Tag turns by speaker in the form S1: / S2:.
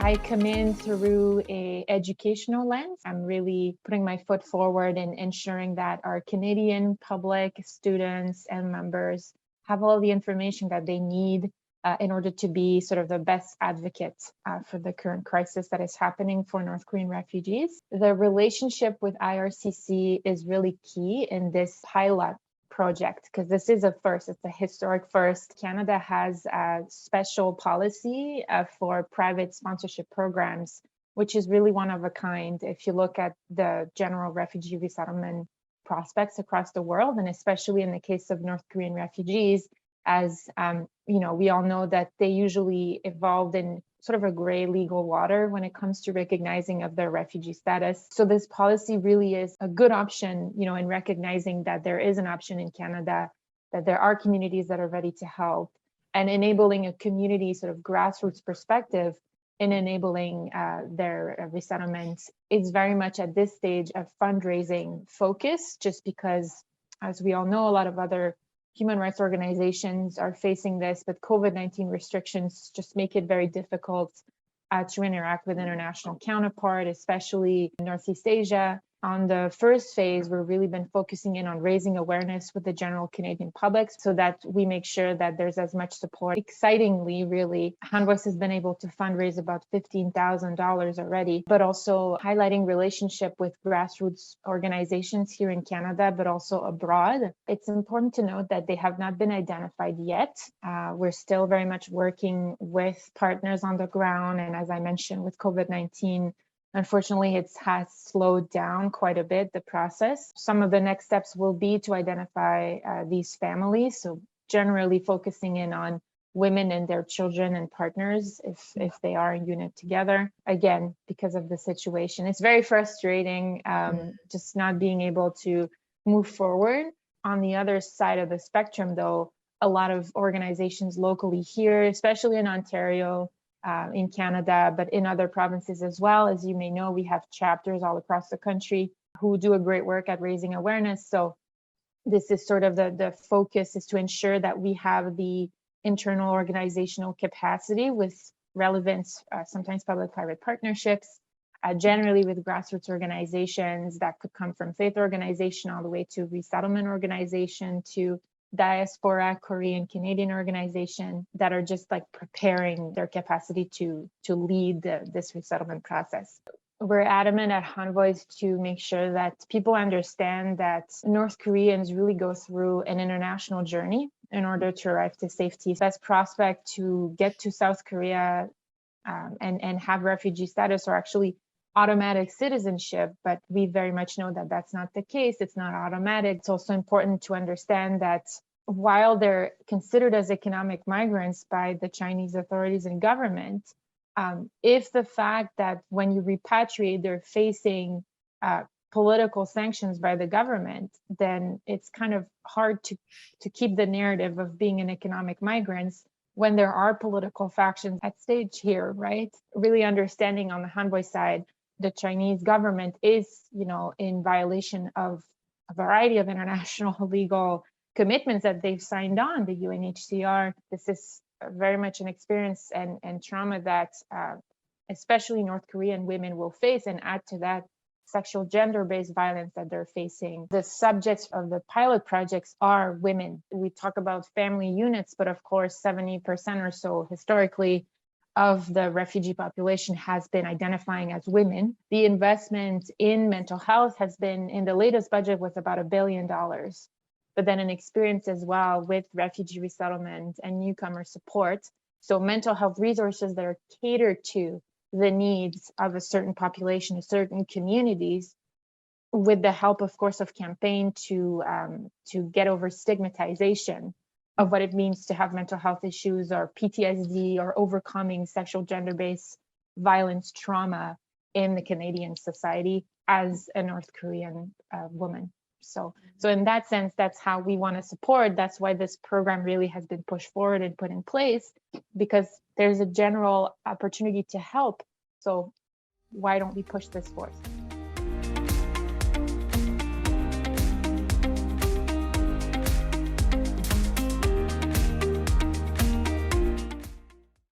S1: I come in through a educational lens. I'm really putting my foot forward and ensuring that our Canadian public, students, and members have all the information that they need in order to be sort of the best advocates for the current crisis that is happening for North Korean refugees. The relationship with IRCC is really key in this pilot project because this is a first. It's a historic first. Canada has a special policy for private sponsorship programs, which is really one of a kind. If you look at the general refugee resettlement prospects across the world, and especially in the case of North Korean refugees, as we all know that they usually evolved in sort of a gray legal water when it comes to recognizing of their refugee status. So this policy really is a good option, in recognizing that there is an option in Canada, that there are communities that are ready to help, and enabling a community sort of grassroots perspective in enabling their resettlement is very much at this stage a fundraising focus, just because, as we all know, a lot of other human rights organizations are facing this, but COVID-19 restrictions just make it very difficult to interact with international counterparts, especially in Northeast Asia. On the first phase, we've really been focusing in on raising awareness with the general Canadian public so that we make sure that there's as much support. Excitingly, really, HanVoice has been able to fundraise about $15,000 already, but also highlighting relationship with grassroots organizations here in Canada, but also abroad. It's important to note that they have not been identified yet. We're still very much working with partners on the ground. And as I mentioned, with COVID-19, unfortunately, it has slowed down quite a bit, the process. Some of the next steps will be to identify these families. So generally focusing in on women and their children and partners if they are in unit together. Again, because of the situation. It's very frustrating just not being able to move forward. On the other side of the spectrum, though, a lot of organizations locally here, especially in Ontario, in Canada, but in other provinces as well. As you may know, we have chapters all across the country who do a great work at raising awareness. So this is sort of the focus, is to ensure that we have the internal organizational capacity with relevant, sometimes public-private partnerships, generally with grassroots organizations that could come from faith organization all the way to resettlement organization to diaspora Korean Canadian organization that are just like preparing their capacity to lead this resettlement process. We're adamant at HanVoice to make sure that people understand that North Koreans really go through an international journey in order to arrive to safety. Best prospect to get to South Korea and have refugee status, or actually automatic citizenship, but we very much know that that's not the case. It's not automatic. It's also important to understand that while they're considered as economic migrants by the Chinese authorities and government, if the fact that when you repatriate, they're facing political sanctions by the government, then it's kind of hard to keep the narrative of being an economic migrants when there are political factions at stage here, right? Really understanding on the HanVoice side, the Chinese government is, in violation of a variety of international legal commitments that they've signed on, the UNHCR. This is very much an experience and trauma that especially North Korean women will face, and add to that sexual gender-based violence that they're facing. The subjects of the pilot projects are women. We talk about family units, but of course 70% or so historically of the refugee population has been identifying as women. The investment in mental health has been, in the latest budget, was about $1 billion. But then an experience as well with refugee resettlement and newcomer support. So mental health resources that are catered to the needs of a certain population, of certain communities, with the help, of course, of campaign to get over stigmatization of what it means to have mental health issues or PTSD or overcoming sexual gender-based violence trauma in the Canadian society as a North Korean woman. So in that sense, that's how we want to support. That's why this program really has been pushed forward and put in place, because there's a general opportunity to help. So why don't we push this forth?